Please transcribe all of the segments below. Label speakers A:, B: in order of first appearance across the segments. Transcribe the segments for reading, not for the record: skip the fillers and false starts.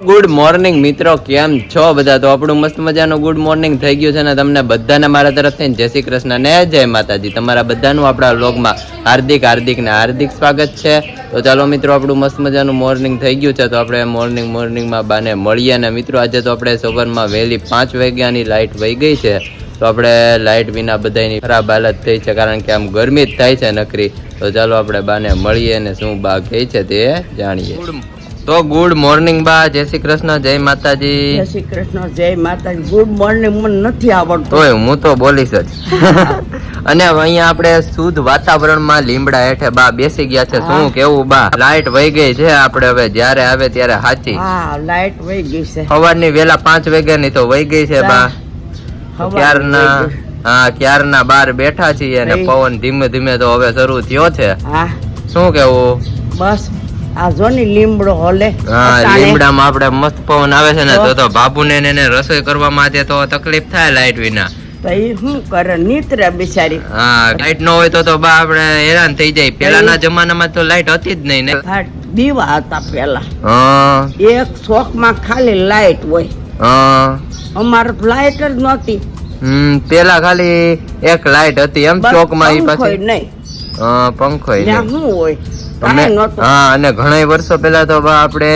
A: Good morning મિત્રો, કેમ છો બધા? તો આપણું મસ્ત મજાનું ગુડ મોર્નિંગ થઈ ગયું છે ને તમને બધાને મારા તરફથી જય શ્રી કૃષ્ણ ને જય માતાજી. તમારા બધાનું આપણા વ્લોગમાં હાર્દિક સ્વાગત છે. તો ચાલો મિત્રો, આપણું મસ્ત મજાનું મોર્નિંગ થઈ ગયું છે. તો આપણે મોર્નિંગમાં બાને મળીએ ને મિત્રો, આજે તો આપણે સવારમાં વહેલી 5 વાગ્યાની લાઇટ વહી ગઈ છે. તો આપણે લાઇટ વિના બધાની ખરાબ હાલત થઈ છે, કારણ કે આમ ગરમી જ થાય છે નકરી. તો ચાલો આપણે બાને મળીએ ને શું બા કહે છે તે જાણીએ. તો ગુડ મોર્નિંગ બા, જય શ્રી કૃષ્ણ, જય માતાજી.
B: જય શ્રી કૃષ્ણ, જય માતાજી. ગુડ મોર્નિંગ મને નથી આવડતું,
A: તોય હું તો બોલીશ જ. અને અહીંયા આપણે શુદ્ધ વાતાવરણમાં લીમડા હેઠે બા બેસી ગયા છે. શું કેવું બા? લાઈટ વહી ગઈ છે આપણે, હવે જ્યારે આવે ત્યારે સાચી.
B: હા, લાઈટ વહી ગઈ છે.
A: સવારની વેલા 5 વાગ્યાની તો વહી ગઈ છે બા. ક્યારના બહાર બેઠા છીએ અને પવન ધીમે ધીમે તો હવે શરૂ થયો છે.
B: હા,
A: શું કેવું?
B: બસ આ જો ની લીમડો હોલે.
A: હા, લીમડામાં આપણે મસ્ત પવન આવે છે ને. તો બાપુને એને રસોઈ કરવા માટે તો તકલીફ થાય લાઈટ વિના.
B: તો એ શું કરે, નીતરે બિચારી.
A: હા, લાઈટ ન હોય તો બા આપણે હેરાન થઈ જાય. પેલાના જમાનામાં તો લાઈટ હતી જ નહીં ને.
B: દીવા હતા પેલા.
A: હા,
B: એક ચોક માં ખાલી લાઈટ હોય.
A: હા,
B: અમારે લાઈટ જ નહોતી.
A: પેલા ખાલી એક લાઈટ હતી એમ ચોક માં.
B: પાછી નહીં
A: પંખો
B: શું હોય.
A: હા, અને ઘણા વર્ષો પેલા તો આપણે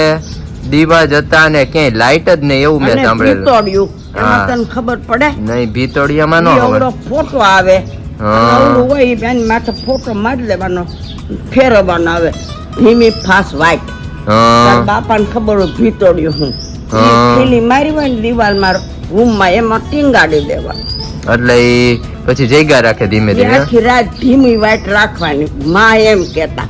A: દીવા જતા ને ક્યાંય લાઈટ જ નહીં એવું મેં સાંભળેલું.
B: એમાં તને ખબર પડે
A: નહીં, ભીતોડિયામાં નો ખબર.
B: ફોટો આવે હોય એની માથે ફોટો મારી લેવાનો, ફેરવવાનો આવે ધીમી ફાસ વાઈટ. બાપાને ખબર હોય ભીતોડિયું હું ખીલી મારી હોય ને દિવાલ માં રૂમ માં, એમાં ટીંગાડી દેવા. એટલે
A: પછી જગ્યા રાખે ધીમે ધીમે.
B: આખી રાત ધીમી વાઈટ રાખવાની. માં એમ કેતા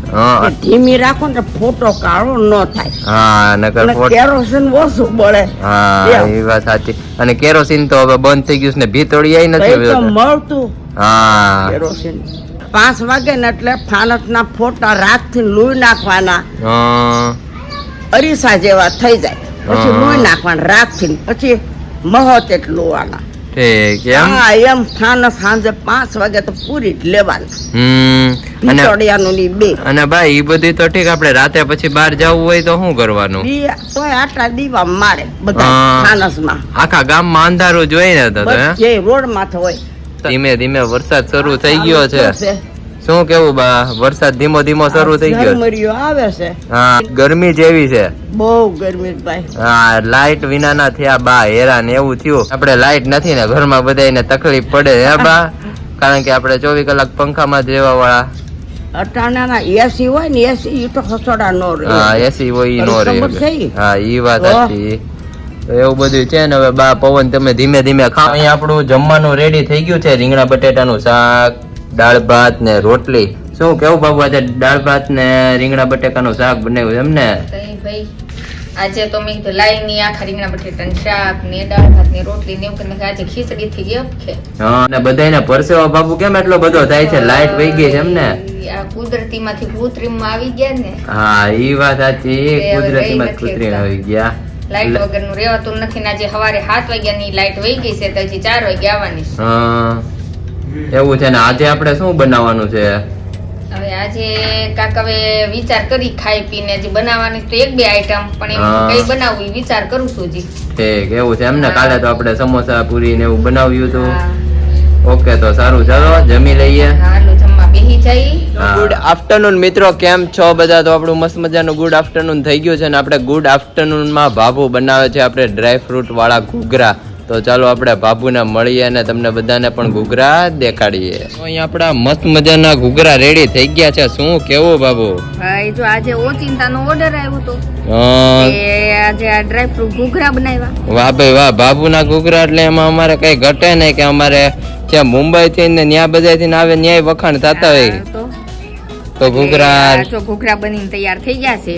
B: ધીમી રાખો ને ફોટો કાળો ન થાય.
A: હા, નકર
B: કેરોસીન ઓછું બળે.
A: હા, એ વાત સાચી. અને કેરોસીન તો હવે બંધ થઈ ગયું છે ને ભીતોડિયા નથી
B: મળતું. હા, કેરોસીન 5 વાગે ને એટલે ફાનસ ના ફોટા રાત થી લોહી નાખવાના. અરીસા જેવા થઈ જાય પછી લોહી નાખવાના રાત થી, પછી મહત એટલું લોવાના. એમ ફાનસ સાંજે 5 વાગે તો પૂરી જ લેવાની.
A: અને ભાઈ એ બધી તો ઠીક, આપણે રાતે પછી બહાર જવું હોય તો શું કરવાનું?
B: તોય આટલા દીવા મારે બધા ફાનસ માં.
A: આખા ગામમાં અંધારું જોઈ ને તો
B: રોડ માં હોય.
A: ધીમે ધીમે વરસાદ શરૂ થઈ ગયો છે. શું કેવું બા? વરસાદ ધીમો ધીમો શરૂ થઈ ગયો
B: આવે છે.
A: હા, ગરમી જેવી છે,
B: બહુ ગરમી ભાઈ.
A: હા, લાઈટ વિના ના થયા બા હેરાન એવું થયું. આપણે લાઈટ નથી ને ઘરમાં બધાને તકલીફ પડે હે બા, કારણ કે આપણે 24 કલાક પંખામાં જ રહેવા વાળા.
B: અટાણા એસી હોય ને, એસી તો ખસોડા નો રહે.
A: હા, એસી હોય નો રહે. હા, ઈ વાત સાચી. તો એવું બધું છે ને. હવે બા પવન તમે ધીમે ધીમે ખાઓ. અહીંયા આપણું જમવાનું રેડી થઈ ગયું છે. રીંગણા બટેટાનું શાક, દાળ ભાત ને રોટલી. શું કેવું બાબુ? આજે દાળ ભાત ને રીંગણા બટેકાનું શાક બનાવ્યું એમ ને?
C: ભાઈ આજે તો મેં કીધું લાઈ ની આખા રીંગણા બટેટાનું શાક ને દાળ ભાત ને રોટલી ને એવું કરીને આજે ખીચડી થી ગયો છે. હા,
A: અને બધાને પરસેવો બાબુ કેમ એટલો બધો થાય છે? લાઈટ વહી ગઈ છે એમ ને?
C: આ કુદરતી માંથી કૃત્રિમ માં આવી ગયા ને.
A: હા, ઈ વાત સાચી. કુદરતી માં કૃત્રિમ આવી ગયા.
C: લાઈટ વગર નું રહેવાતું નથી. આજે સવારે 7 વાગ્યા ની લાઈટ વહી ગઈ છે, તો હજી 4 વાગે આવવાની છે.
A: હા, એવું છે ને. આજે આપણે શું બનાવવાનું છે?
C: હવે આજે કાક હવે વિચાર કરી ખાઈ પીને હજી બનાવવાની તો 1-2 આઈટમ, પણ એમ કઈ બનાવવું એ વિચાર કરું છું હજી. ઠીક,
A: એવું છે એમને. કાલે તો આપણે સમોસા પૂરી ને એવું બનાવ્યું હતું. ઓકે, તો સારું, ચાલો જમી લઈએ.
C: હાલો જમવા બેહી જઈએ.
A: ગુડ આફ્ટરનૂન મિત્રો, કેમ છો બધા? તો આપણું મસ્ત મજાનું ગુડ આફ્ટરનૂન થઈ ગયું છે ને. આપણે ગુડ આફ્ટરનૂન માં ભાભુ બનાવે છે આપણે ડ્રાય ફ્રૂટ વાળા ઘૂઘરા. તો ચાલો આપણે બાબુને મળીએ અને તમને બધાને પણ ઘૂઘરા દેખાડીએ. અહીંયા આપણા મસ્ત મજાના ઘૂઘરા રેડી થઈ ગયા છે. શું કેવું બાબુ?
C: ભાઈ જો આજે ઓચિંતાનો ઓર્ડર આવ્યો તો આજે આ ડ્રાય ફ્રૂટ ઘૂઘરા બનાવ્યા.
A: વાહ ભાઈ વાહ. બાબુના ઘૂઘરા એટલે એમાં અમારે કઈ ઘટે નહીં કે અમારે જ્યાં મુંબઈ થી ને ત્યાં બધા થી આવે ન્યાય વખાણ થતા હોય. તો ઘૂઘરા
C: ઘૂઘરા બનીને તૈયાર થઈ ગયા છે.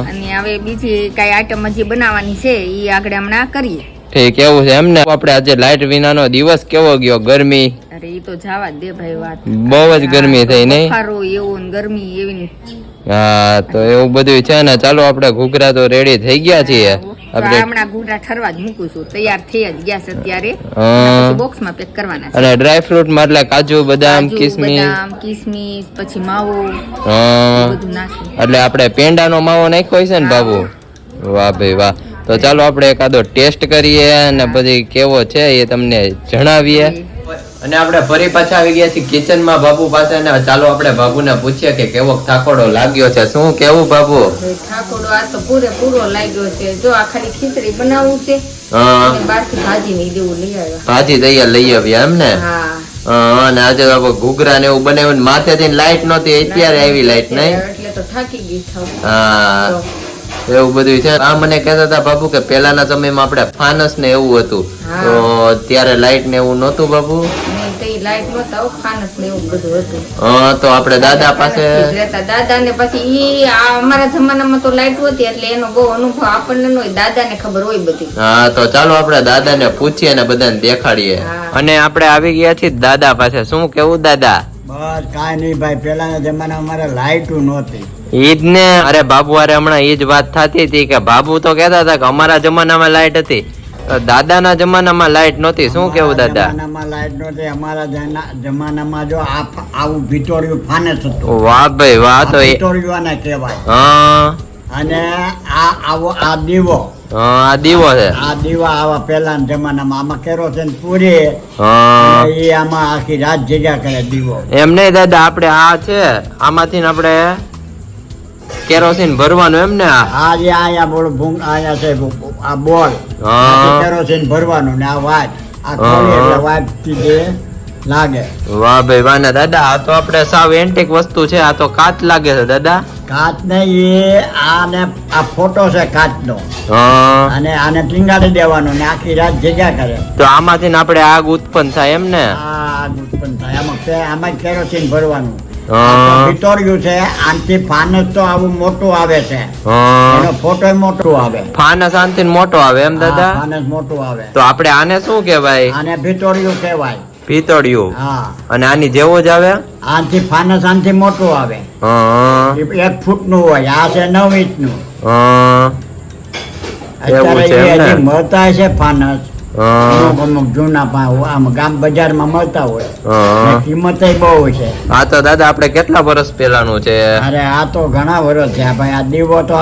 C: અને હવે બીજી કઈ આઈટમ હજી બનાવવાની છે, એ આગળ હમણાં કરીએ.
A: ઠીક, એવું છે એમને. આપણે આજે લાઈટ વિનાનો દિવસ કેવો ગયો? ગરમી?
C: અરે ઈ તો જવા દે ભાઈ વાત.
A: બહુ જ ગરમી થઈ નહીં?
C: એવું ગરમી એવી.
A: હા, તો એવું બધું છે ને. ચાલો આપણે ઘૂઘરા તો રેડી થઈ ગયા છીએ.
C: હમણાં ઘૂઘરા ઠરવા જ મૂકું છું, તૈયાર થઈ જ ગયા છે અત્યારે. બોક્સમાં પેક કરવાના છે.
A: અને ડ્રાય ફ્રૂટ માં એટલે કાજુ, બદામ, કિસમિસ,
C: પછી માવો બધું નાખી.
A: એટલે આપણે પેંડાનો માવો નાખ્યો છે ને બાબુ? વાહ ભાઈ વાહ. તો ચાલો આપણે એકાદો ટેસ્ટ કરીએ અને પછી કેવો છે એ તમને જણાવીએ. અને આપણે ફરી પાછા આવી ગયા છીએ કિચનમાં બાબુ પાસે ને ચાલો આપણે બાબુને પૂછીએ કે કેવો થાકોડો લાગ્યો છે. શું કેવું બાબુ?
C: ઠાકોડો આ તો પૂરેપૂરો લાગ્યો છે. જો આ ખાલી ખીચડી બનાવવું છે
A: હા,
C: અને બહારથી ભાજી ની દેવું લઈ આવ્યા.
A: ભાજી તૈયાર લઈ આવ્યા એમ ને?
C: હા,
A: અને આજે બાબુ ઘૂઘરા ને એવું બનાવ્યું. માથેથી લાઈટ નહોતી, અત્યારે આવી લાઈટ નહીં?
C: એટલે તો થાકી ગઈ થાવ.
A: હા,
C: તો
A: એવું બધું છે. આ મને કહેતા હતા બાબુ કે પહેલાના સમયમાં આપણે ફાનસ ને એવું હતું,
C: હા.
A: તો ત્યારે લાઈટ ને એવું નહોતું બાબુ.
C: નહીં તો ઈ લાઈટ નહોતા હો, ફાનસ ને એવું બધું હતું.
A: તો આપણે દાદા પાસે
C: દાદા ને પછી ઈ આ અમારા જમાનામાં તો લાઈટ હતી એટલે એનો બહુ અનુભવ આપણને ન હોય, દાદા ને ખબર હોય બધી.
A: હા, તો ચાલો આપણે દાદા ને પૂછીએ અને બધાને દેખાડીએ.
C: હા.
A: અને આપણે આવી ગયા છીએ દાદા પાસે. શું કેવું દાદા?
D: બસ કાંઈ નહીં ભાઈ, પહેલાના જમાનામાં અમારે લાઇટું નહોતી.
A: ઈદ ને અરે બાબુ અરે હમણાં ઈ જ વાત થતી હતી કે બાબુ તો કહેતા હતા કે અમારા જમાનામાં લાઈટ હતી, દાદાના જમાનામાં લાઈટ નહોતી. શું કેવું દાદા?
D: જમાનામાં લાઇટ નહોતી. અમારા જમાનામાં જો આવું ભીતોડિયું ફાનસ હતું.
A: વાહ ભાઈ વાહ. તો એ
D: ભીતોડિયું આને કહેવાય.
A: હા,
D: અને આ દીવો,
A: આ દીવો છે.
D: આ દીવા આવા પહેલાના જમાનામાં આમાં કેરોસીન પૂરી
A: હા,
D: એ આમાં આખી રાત જગ્યા કરે દીવો.
A: એમ નહીં દાદા, આપણે આ છે આમાંથી ને આપણે કેરોસીન ભરવાનું એમ ને?
D: આ જે આયા બોલ ભૂંગ આયા છે આ બોલ,
A: હા.
D: કેરોસીન ભરવાનું ને આ વાત આ ખોલી એટલે વાત થી જે લાગે.
A: વાહ ભાઈ વાહ. ને દાદા આ તો આપણે સાવ એન્ટિક વસ્તુ છે. આ તો કાચ લાગે છે દાદા.
D: કાચ ને એ આને આ ફોટો છે કાચનો,
A: હા,
D: અને આને ટીંગાડી દેવાનું ને આખી રાત જગ્યા કરે.
A: તો આમાંથી ને આપણે આગ ઉત્પન્ન થાય એમ ને?
D: આ ઉત્પન્ન થાય. આમાં કેરોસીન ભરવાનું.
A: હા,
D: ભીતોડિયું છે. આનથી ફાનસ તો આવું મોટું આવે છે,
A: હા.
D: એનો ફોટો મોટું આવે.
A: ફાનસ આનથી મોટો આવે એમ દાદા?
D: હા, ફાનસ મોટું આવે.
A: તો આપણે આને શું કહેવાય?
D: આને ભીતોડિયું કહેવાય.
A: ભીતોડિયું.
D: હા,
A: અને આની જેવો જ આવે?
D: આનથી ફાનસ આનથી મોટું આવે.
A: હા,
D: 1 ફૂટનું હોય. આ છે 9 ઇંચનું.
A: હા. એવું
D: અત્યારે
A: છે
D: એ
A: એમ ને?
D: હજી મળતા છે ફાનસ.
A: હા,
D: અમુક જૂના આમ ગામ બજારમાં મળતા હોય.
A: હા.
D: કિંમત બહુ છે.
A: આ તો દાદા આપણે કેટલા વર્ષ પહેલાનું છે?
D: અરે આ તો ઘણા વર્ષ થયા ભાઈ. આ દીવો તો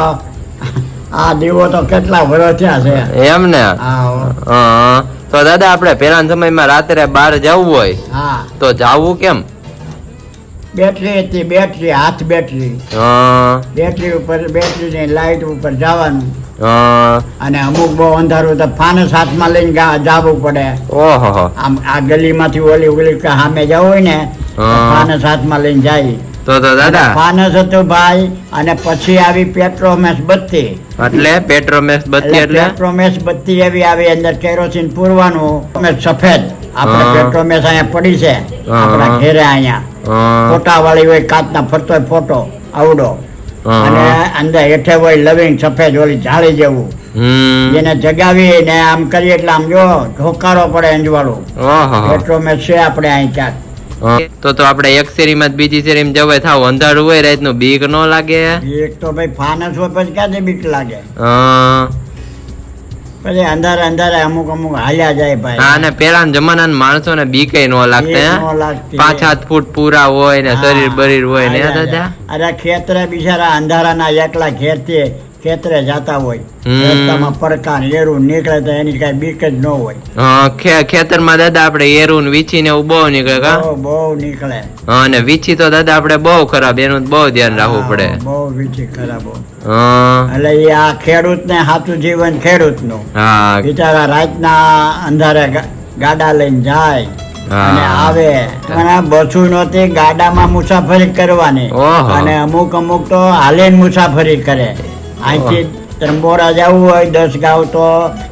D: આ દીવો તો કેટલા વર્ષ થયા છે.
A: એમ ને?
D: હા,
A: હા. તો દાદા આપણે પહેલાના સમયમાં રાત્રે બહાર જવું હોય
D: હા.
A: તો જાવું કેમ?
D: બેટરી હતી, બેટરી હાથ બેટરી.
A: હા,
D: બેટરી ઉપર બેટરીની લાઈટ ઉપર જવાનું.
A: હા.
D: અને અમુક બહુ અંધારું તો ફાનસ હાથમાં લઈને જવું પડે.
A: ઓહો.
D: આમ આ ગલીમાંથી ઓલી સામે જવું હોય ને તો
A: હા.
D: ફાનસ હાથમાં લઈને જાય.
A: તો દાદા
D: ફાનસ હતું ભાઈ. અને પછી આવી પેટ્રોમેસ બત્તી.
A: એટલે પેટ્રોમેક્સ બત્તી એટલે?
D: પેટ્રોમેસ બત્તી એવી આવી, અંદર કેરોસીન પૂરવાનું. સફેદ આપણે
A: હા.
D: પેટ્રોમેસ અહીંયા પડી છે
A: હા.
D: આપણા ઘેરે અહીંયા
A: હા,
D: ફોટા વાળી હોય, કાચના ફરતો ફોટો આવડો.
A: હા.
D: અને અંદર હેઠે હોય લવિંગ સફેદ ઓલી જાળી જેવું.
A: હમ.
D: એને જગાવી ને આમ કરીએ એટલે આમ જો ઢોકારો પડે અંજવાળું.
A: ઓહો.
D: પેટ્રોમેસ છે આપણે અહીં ક્યાંક.
A: હા. તો આપણે એક શેરીમાં જ બીજી શેરીમાં જવાય થાવ અંધારું હોય રાતનું બીક ન લાગે?
D: એક તો ભાઈ ફાનસ હોય પછી ક્યાંથી બીક લાગે.
A: હા.
D: પછી અંધારે અમુક હાલ્યા જાય ભાઈ.
A: હા, અને પેલાના જમાનાના માણસોને બીકે ન લાગતા હે?
D: બીક ન લાગતી.
A: 5-7 ફૂટ પૂરા હોય ને શરીર બરીર હોય ને
D: હાલ્યા
A: દાદા?
D: જાય. અરે ખેતરે બિચારા અંધારાના એકલા ઘેરથી ખેતરે જાતા હોય.
A: હમ.
D: રસ્તામાં પડકા ને એરું નીકળે તો એની કઈ બીક જ ન હોય.
A: હા, ખેતરમાં દાદા આપણે એરું ને વીછી ને એવું બહુ નીકળે કા?
D: બહુ નીકળે.
A: હા, અને વીછી તો દાદા આપણે બહુ ખરાબ, એનું બહુ ધ્યાન રાખવું પડે.
D: બહુ વીછી ખરાબ.
A: હા,
D: એટલે એ આ ખેડૂત ને સાચું જીવન ખેડૂત નું.
A: હા,
D: બિચારા રાતના અંધારે ગાડા લઈને જાય
A: હા.
D: અને આવે. અને બસું નહોતી, ગાડામાં મુસાફરી કરવાની.
A: ઓહો.
D: અને અમુક તો હાલીને મુસાફરી કરે. અહીંથી ત્રંબોરા જવું હોય 10 ગાંવ તો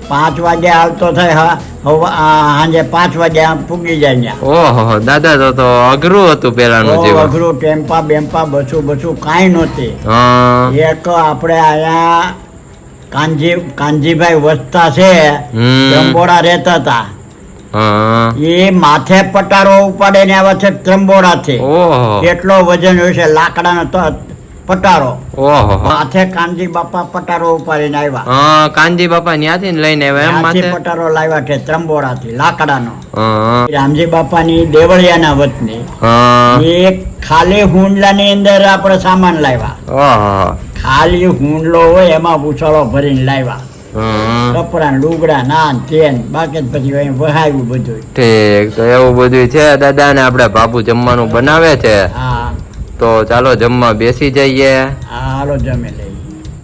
D: 5 વાગે હાલતો થાય. સાંજે 5 વાગે પૂગી જાય ત્યાં.
A: ઓહો દાદા, તો અઘરું હતું પેલાનું
D: બહુ
A: જીવન.
D: અઘરું. ટેમ્પા બેમ્પા બસું કાંઈ નહોતી.
A: હા.
D: એક આપણે અહીંયા કાનજીભાઈ વસતા છે,
A: હમ.
D: ત્રંબોરા રહેતા હતા.
A: હા.
D: એ માથે પટારો ઉપાડે ને આવે છે ત્રંબોરાથી.
A: ઓહો.
D: કેટલો વજન હોય છે લાકડાનો પટારો.
A: ઓહો.
D: માથે કાનજી બાપા પટારો ઉપાડીને આવ્યા.
A: હા, કાનજી બાપા ન્યાથી ને લઈને આવ્યા એમ
D: ત્યાંથી
A: માથે?
D: પટારો લાવ્યા છે ત્રંબોરાથી લાકડાનો.
A: હા.
D: રામજી બાપાની દેવળિયાના વતની.
A: હા.
D: એ ખાલી હુંડલાની અંદર આપણે સામાન લાવ્યા.
A: ઓહો.
D: ખાલી હુંડલો હોય એમાં ઉછાળો ભરીને લાવ્યા
A: હમ
D: કપડા લુગડા નાન તેન બાકી પછી અહીં વહાવ્યું બધું.
A: ઠીક તો એવું બધું છે દાદા ને આપણે બાપુ જમવાનું બનાવે છે
D: હા
A: તો ચાલો જમવા બેસી જઈએ.
D: હાલો જમી લઈએ.